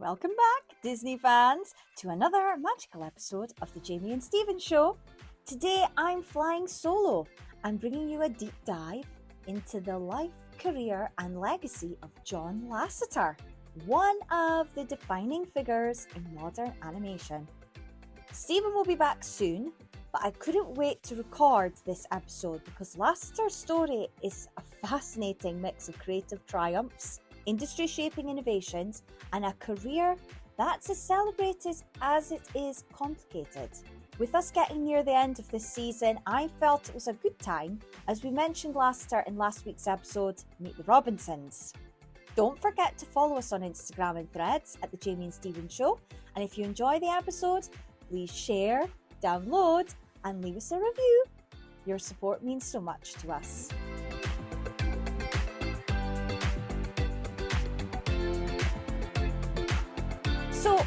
Welcome back, Disney fans, to another magical episode of the Jamie and Stephen Show. Today I'm flying solo. I'm bringing you a deep dive into the life, career, and legacy of John Lasseter, one of the defining figures in modern animation. Stephen will be back soon, but I couldn't wait to record this episode because Lasseter's story is a fascinating mix of creative triumphs, industry-shaping innovations, and a career that's as celebrated as it is complicated. With us getting near the end of this season, I felt it was a good time, as we mentioned Lasseter in last week's episode, Meet the Robinsons. Don't forget to follow us on Instagram and Threads at The Jamie and Stephen Show, and if you enjoy the episode, please share, download, and leave us a review. Your support means so much to us. So,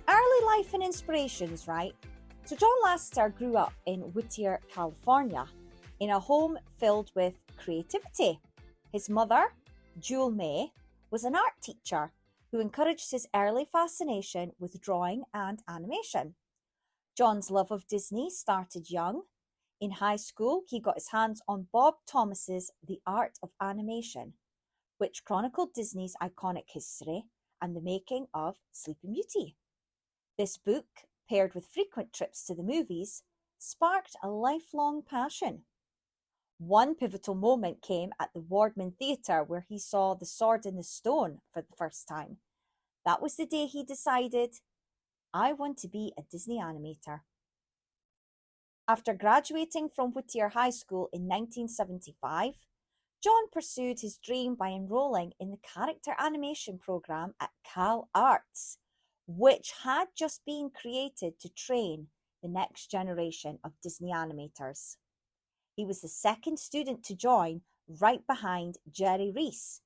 early life and inspirations, right? So John Lasseter grew up in Whittier, California, in a home filled with creativity. His mother, Jewel May, was an art teacher who encouraged his early fascination with drawing and animation. John's love of Disney started young. In high school, he got his hands on Bob Thomas's The Art of Animation, which chronicled Disney's iconic history and the making of Sleeping Beauty. This book, paired with frequent trips to the movies, sparked a lifelong passion. One pivotal moment came at the Wardman Theatre where he saw The Sword in the Stone for the first time. That was the day he decided, I want to be a Disney animator. After graduating from Whittier High School in 1975, John pursued his dream by enrolling in the character animation program at Cal Arts, which had just been created to train the next generation of Disney animators. He was the second student to join, right behind Jerry Reese,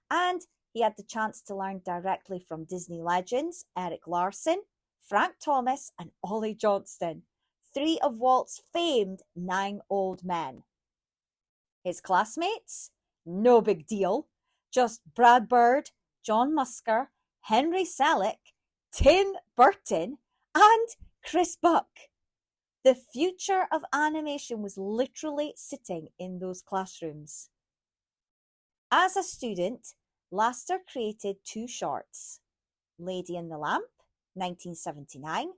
and he had the chance to learn directly from Disney legends Eric Larson, Frank Thomas, and Ollie Johnston, three of Walt's famed 9 old men. His classmates? No big deal. Just Brad Bird, John Musker, Henry Selick, Tim Burton, and Chris Buck. The future of animation was literally sitting in those classrooms. As a student, Lasseter created 2 shorts, Lady in the Lamp, 1979,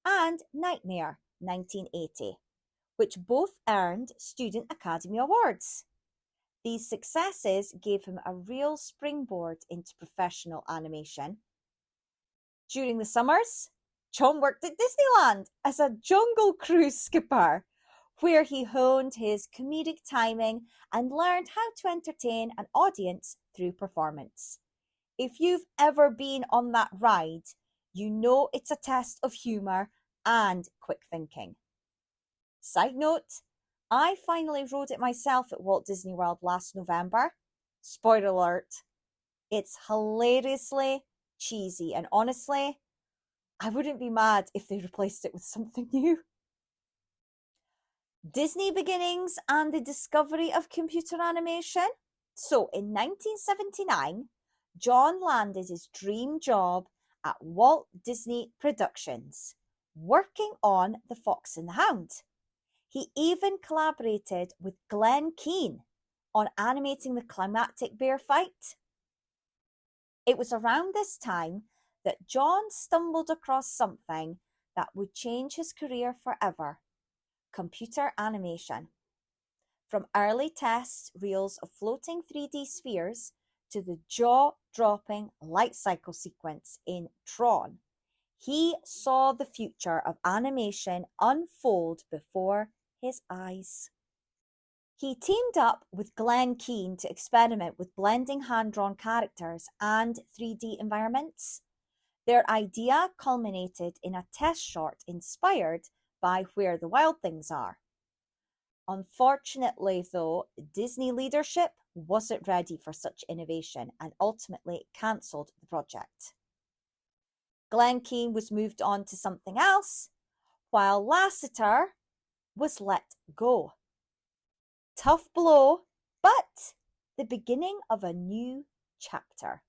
and Nightmare, 1980, which both earned Student Academy Awards. These successes gave him a real springboard into professional animation. During the summers, John worked at Disneyland as a Jungle Cruise skipper, where he honed his comedic timing and learned how to entertain an audience through performance. If you've ever been on that ride, you know it's a test of humour and quick thinking. Side note, I finally rode it myself at Walt Disney World last November. Spoiler alert, it's hilariously cheesy, and honestly, I wouldn't be mad if they replaced it with something new. Disney beginnings and the discovery of computer animation. So in 1979, John landed his dream job at Walt Disney Productions, working on The Fox and the Hound. He even collaborated with Glenn Keane on animating the climactic bear fight. It was around this time that John stumbled across something that would change his career forever: computer animation. From early test reels of floating 3D spheres to the jaw-dropping light cycle sequence in Tron, he saw the future of animation unfold before his eyes. He teamed up with Glenn Keane to experiment with blending hand-drawn characters and 3D environments. Their idea culminated in a test short inspired by Where the Wild Things Are. Unfortunately, though, Disney leadership wasn't ready for such innovation and ultimately cancelled the project. Glenn Keane was moved on to something else, while Lasseter was let go. Tough blow, but the beginning of a new chapter.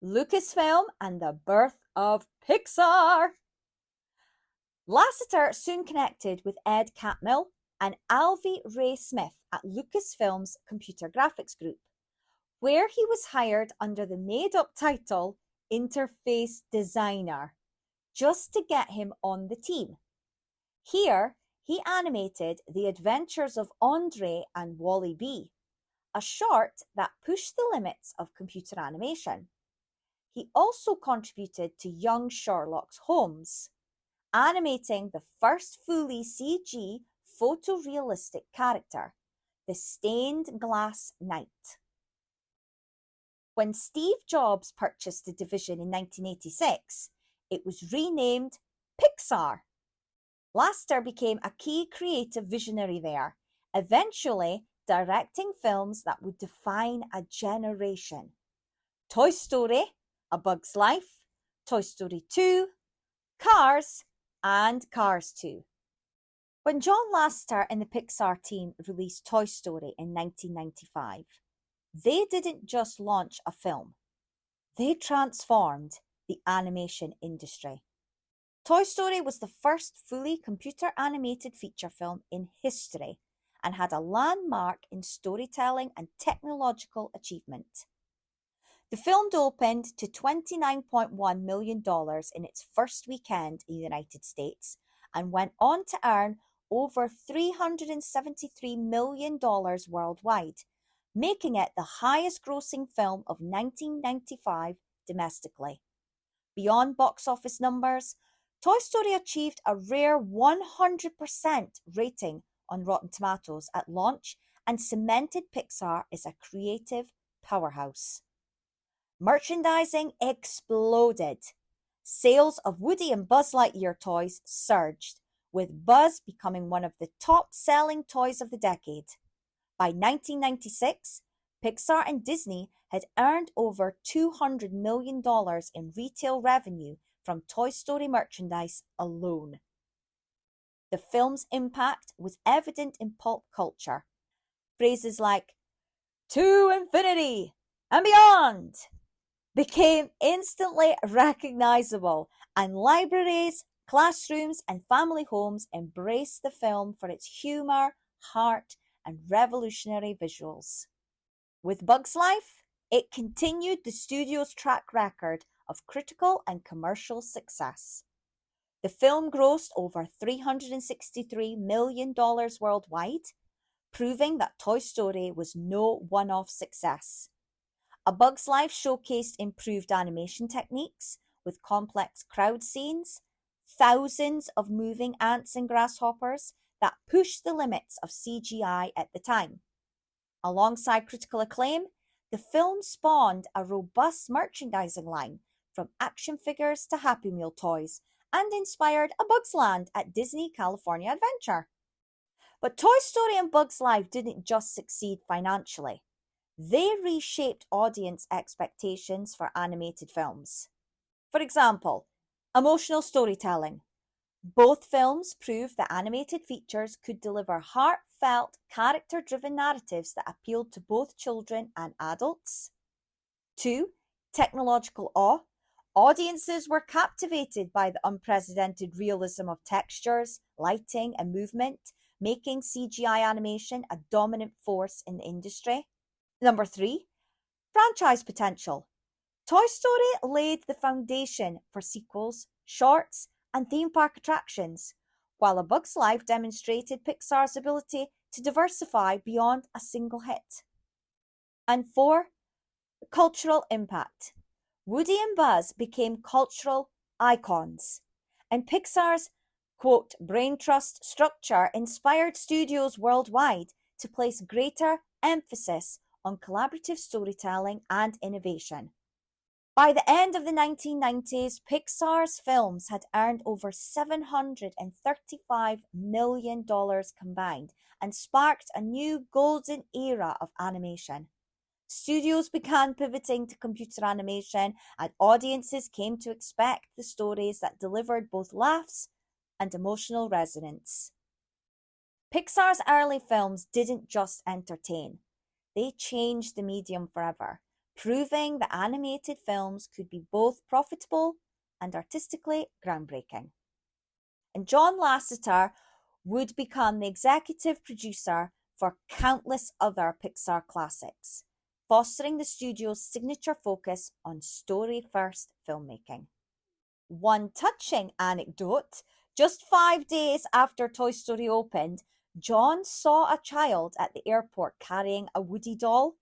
Lucasfilm and the birth of Pixar. Lasseter soon connected with Ed Catmull and Alvy Ray Smith at Lucasfilm's Computer Graphics Group, where he was hired under the made-up title Interface Designer, just to get him on the team. Here, he animated The Adventures of Andre and Wally B, a short that pushed the limits of computer animation. He also contributed to Young Sherlock Holmes, animating the first fully CG photorealistic character, the Stained Glass Knight. When Steve Jobs purchased the division in 1986, it was renamed Pixar. Lasseter became a key creative visionary there, eventually directing films that would define a generation. Toy Story, A Bug's Life, Toy Story 2, Cars, and Cars 2. When John Lasseter and the Pixar team released Toy Story in 1995, they didn't just launch a film, they transformed the animation industry. Toy Story was the first fully computer-animated feature film in history and had a landmark in storytelling and technological achievement. The film opened to $29.1 million in its first weekend in the United States and went on to earn over $373 million worldwide, making it the highest-grossing film of 1995 domestically. Beyond box office numbers, Toy Story achieved a rare 100% rating on Rotten Tomatoes at launch and cemented Pixar as a creative powerhouse. Merchandising exploded. Sales of Woody and Buzz Lightyear toys surged, with Buzz becoming one of the top-selling toys of the decade. By 1996, Pixar and Disney had earned over $200 million in retail revenue from Toy Story merchandise alone. The film's impact was evident in pop culture. Phrases like, "To infinity and beyond," became instantly recognizable, and libraries, classrooms, and family homes embraced the film for its humor, heart, and revolutionary visuals. With Bug's Life, it continued the studio's track record of critical and commercial success. The film grossed over $363 million worldwide, proving that Toy Story was no one-off success. A Bug's Life showcased improved animation techniques with complex crowd scenes, thousands of moving ants and grasshoppers that pushed the limits of CGI at the time. Alongside critical acclaim, the film spawned a robust merchandising line, from action figures to Happy Meal toys, and inspired a Bug's Land at Disney California Adventure. But Toy Story and Bug's Life didn't just succeed financially. They reshaped audience expectations for animated films. For example, emotional storytelling. Both films proved that animated features could deliver heartfelt, character-driven narratives that appealed to both children and adults. 2. Technological awe. Audiences were captivated by the unprecedented realism of textures, lighting, and movement, making CGI animation a dominant force in the industry. Number 3. Franchise potential. Toy Story laid the foundation for sequels, shorts, and theme park attractions, while A Bug's Life demonstrated Pixar's ability to diversify beyond a single hit. And 4. Cultural impact. Woody and Buzz became cultural icons, and Pixar's, quote, brain trust structure inspired studios worldwide to place greater emphasis on collaborative storytelling and innovation. By the end of the 1990s, Pixar's films had earned over $735 million combined and sparked a new golden era of animation. Studios began pivoting to computer animation, and audiences came to expect the stories that delivered both laughs and emotional resonance. Pixar's early films didn't just entertain. They changed the medium forever, proving that animated films could be both profitable and artistically groundbreaking. And John Lasseter would become the executive producer for countless other Pixar classics, fostering the studio's signature focus on story-first filmmaking. One touching anecdote: just 5 days after Toy Story opened, John saw a child at the airport carrying a Woody doll.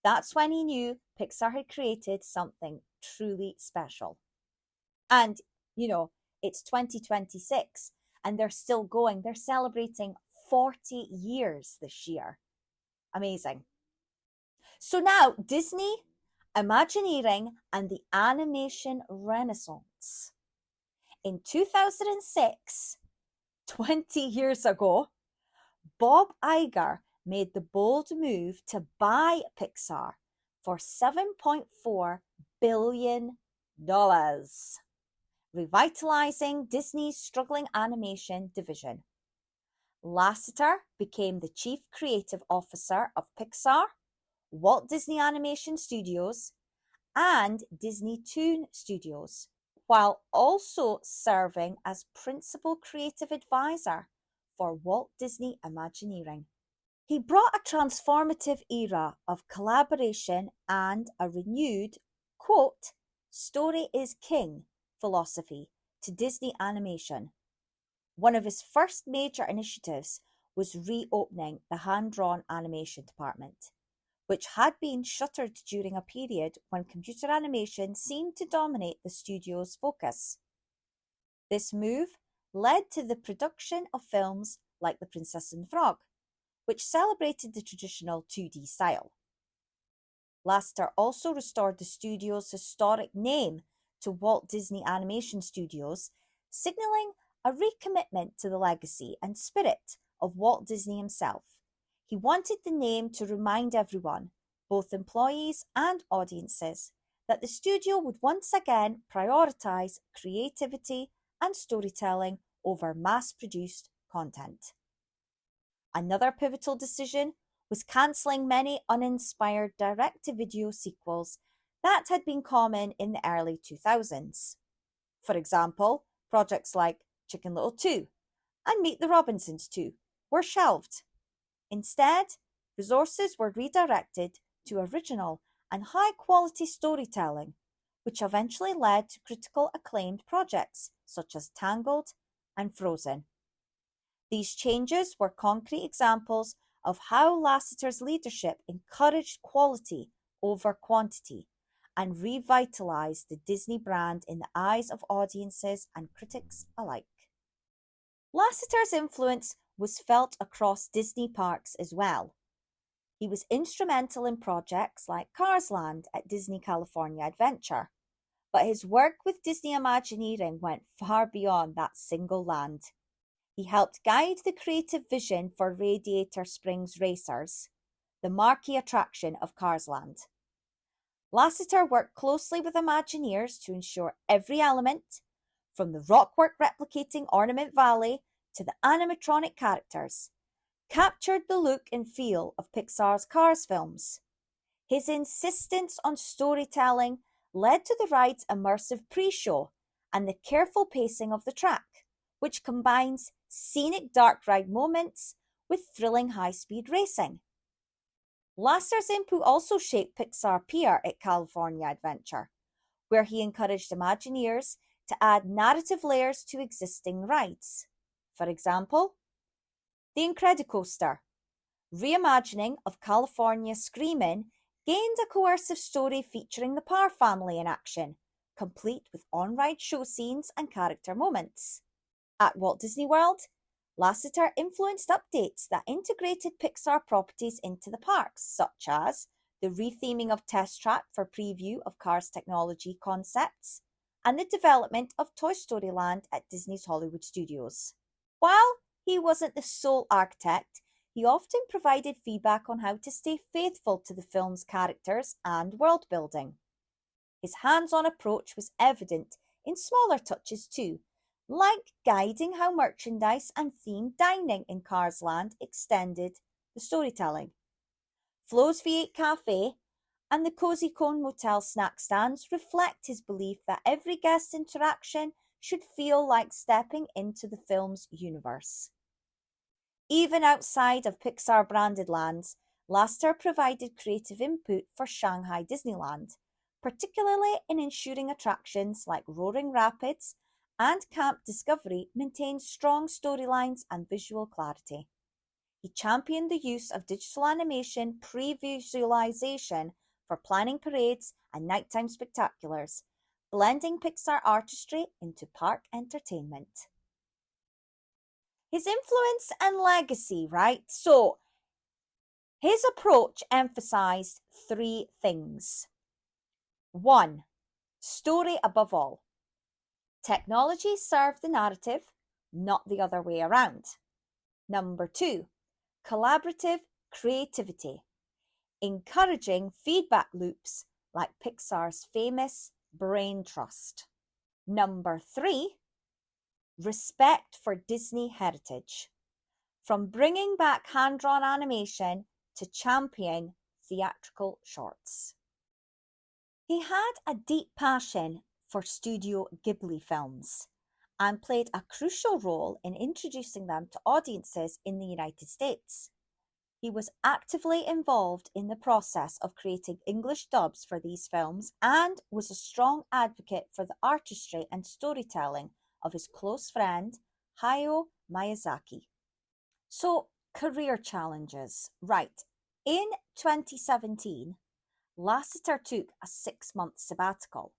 That's when he knew Pixar had created something truly special. And, it's 2026 and they're still going. They're celebrating 40 years this year. Amazing. So now, Disney, Imagineering, and the animation renaissance. In 2006, 20 years ago, Bob Iger made the bold move to buy Pixar for $7.4 billion, revitalizing Disney's struggling animation division. Lasseter became the chief creative officer of Pixar, Walt Disney Animation Studios, and Disney Toon Studios, while also serving as principal creative advisor for Walt Disney Imagineering. He brought a transformative era of collaboration and a renewed, quote, "story is king" philosophy to Disney animation. One of his first major initiatives was reopening the hand-drawn animation department, which had been shuttered during a period when computer animation seemed to dominate the studio's focus. This move led to the production of films like The Princess and the Frog, which celebrated the traditional 2D style. Lasseter also restored the studio's historic name to Walt Disney Animation Studios, signaling a recommitment to the legacy and spirit of Walt Disney himself. He wanted the name to remind everyone, both employees and audiences, that the studio would once again prioritize creativity and storytelling over mass-produced content. Another pivotal decision was cancelling many uninspired direct-to-video sequels that had been common in the early 2000s. For example, projects like Chicken Little 2 and Meet the Robinsons 2 were shelved. Instead, resources were redirected to original and high-quality storytelling, which eventually led to critical acclaimed projects such as Tangled and Frozen. These changes were concrete examples of how Lasseter's leadership encouraged quality over quantity and revitalized the Disney brand in the eyes of audiences and critics alike. Lasseter's influence was felt across Disney parks as well. He was instrumental in projects like Cars Land at Disney California Adventure, but his work with Disney Imagineering went far beyond that single land. He helped guide the creative vision for Radiator Springs Racers, the marquee attraction of Cars Land. Lasseter worked closely with Imagineers to ensure every element, from the rockwork replicating Ornament Valley to the animatronic characters, captured the look and feel of Pixar's Cars films. His insistence on storytelling led to the ride's immersive pre-show and the careful pacing of the track, which combines scenic dark ride moments with thrilling high-speed racing. Lasseter's input also shaped Pixar Pier at California Adventure, where he encouraged Imagineers to add narrative layers to existing rides. For example, The Incredicoaster, reimagining of California Screamin', gained a coercive story featuring the Parr family in action, complete with on-ride show scenes and character moments. At Walt Disney World, Lasseter influenced updates that integrated Pixar properties into the parks, such as the retheming of Test Track for preview of Cars technology concepts, and the development of Toy Story Land at Disney's Hollywood Studios. While he wasn't the sole architect, he often provided feedback on how to stay faithful to the film's characters and world building. His hands-on approach was evident in smaller touches too, like guiding how merchandise and themed dining in Cars Land extended the storytelling. Flo's V8 Cafe and the Cozy Cone Motel snack stands reflect his belief that every guest interaction should feel like stepping into the film's universe. Even outside of Pixar-branded lands, Lasseter provided creative input for Shanghai Disneyland, particularly in ensuring attractions like Roaring Rapids and Camp Discovery maintained strong storylines and visual clarity. He championed the use of digital animation pre-visualization for planning parades and nighttime spectaculars, blending Pixar artistry into park entertainment. His influence and legacy, right? So, his approach emphasized three things. 1. Story above all. Technology served the narrative, not the other way around. Number 2. Collaborative creativity, encouraging feedback loops like Pixar's famous brain trust. Number 3. Respect for Disney heritage, from bringing back hand-drawn animation to championing theatrical shorts. He had a deep passion for Studio Ghibli films and played a crucial role in introducing them to audiences in the United States. He was actively involved in the process of creating English dubs for these films and was a strong advocate for the artistry and storytelling of his close friend Hayao Miyazaki. So, career challenges. Right. In 2017, Lasseter took a 6-month sabbatical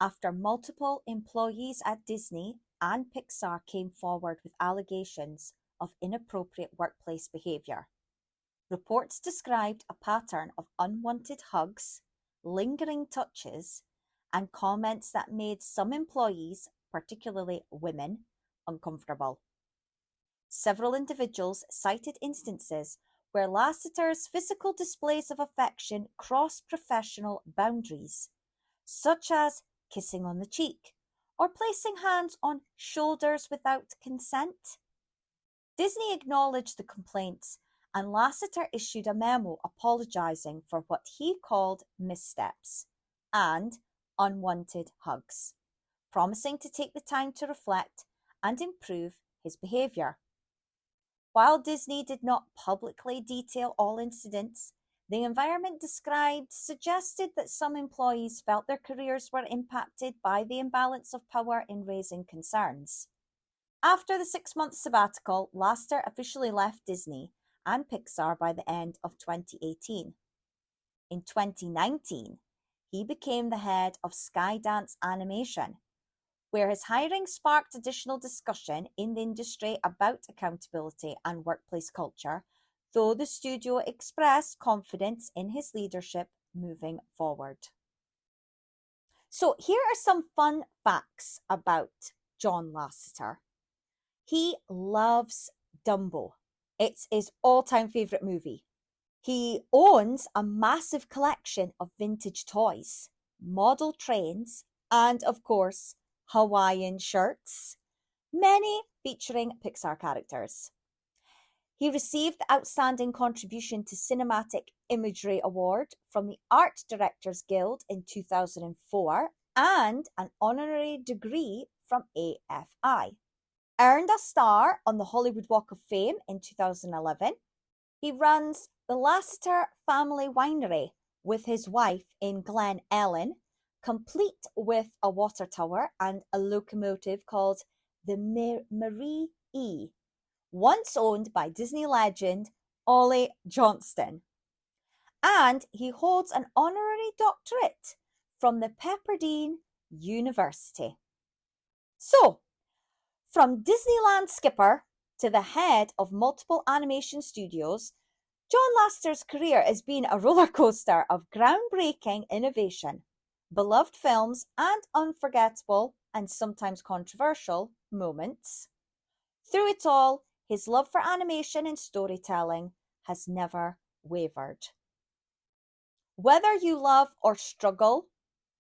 after multiple employees at Disney and Pixar came forward with allegations of inappropriate workplace behavior. Reports described a pattern of unwanted hugs, lingering touches, and comments that made some employees, particularly women, uncomfortable. Several individuals cited instances where Lasseter's physical displays of affection crossed professional boundaries, such as kissing on the cheek or placing hands on shoulders without consent. Disney acknowledged the complaints, and Lasseter issued a memo apologizing for what he called missteps and unwanted hugs, promising to take the time to reflect and improve his behavior. While Disney did not publicly detail all incidents, the environment described suggested that some employees felt their careers were impacted by the imbalance of power in raising concerns. After the 6-month sabbatical, Lasseter officially left Disney and Pixar by the end of 2018. In 2019, he became the head of Skydance Animation, where his hiring sparked additional discussion in the industry about accountability and workplace culture, though the studio expressed confidence in his leadership moving forward. So here are some fun facts about John Lasseter. He loves Dumbo. It's his all-time favourite movie. He owns a massive collection of vintage toys, model trains, and of course, Hawaiian shirts, many featuring Pixar characters. He received the Outstanding Contribution to Cinematic Imagery Award from the Art Directors Guild in 2004 and an honorary degree from AFI. Earned a star on the Hollywood Walk of Fame in 2011. He runs the Lasseter Family Winery with his wife in Glen Ellen, complete with a water tower and a locomotive called the Marie E., once owned by Disney legend Ollie Johnston. And he holds an honorary doctorate from the Pepperdine University. So, from Disneyland skipper to the head of multiple animation studios, John Lasseter's career has been a roller coaster of groundbreaking innovation, beloved films, and unforgettable and sometimes controversial moments. Through it all, his love for animation and storytelling has never wavered. Whether you love or struggle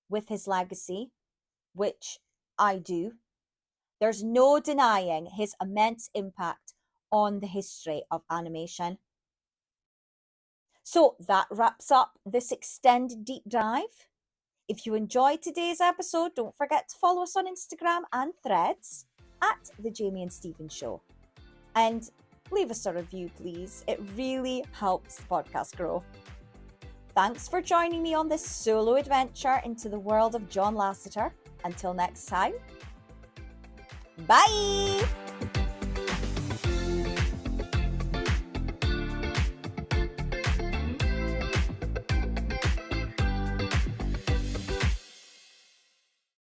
with his legacy, which I do, there's no denying his immense impact on the history of animation. So that wraps up this extended deep dive. If you enjoyed today's episode, don't forget to follow us on Instagram and Threads at The Jamie and Stephen Show. And leave us a review, please. It really helps the podcast grow. Thanks for joining me on this solo adventure into the world of John Lasseter. Until next time, bye!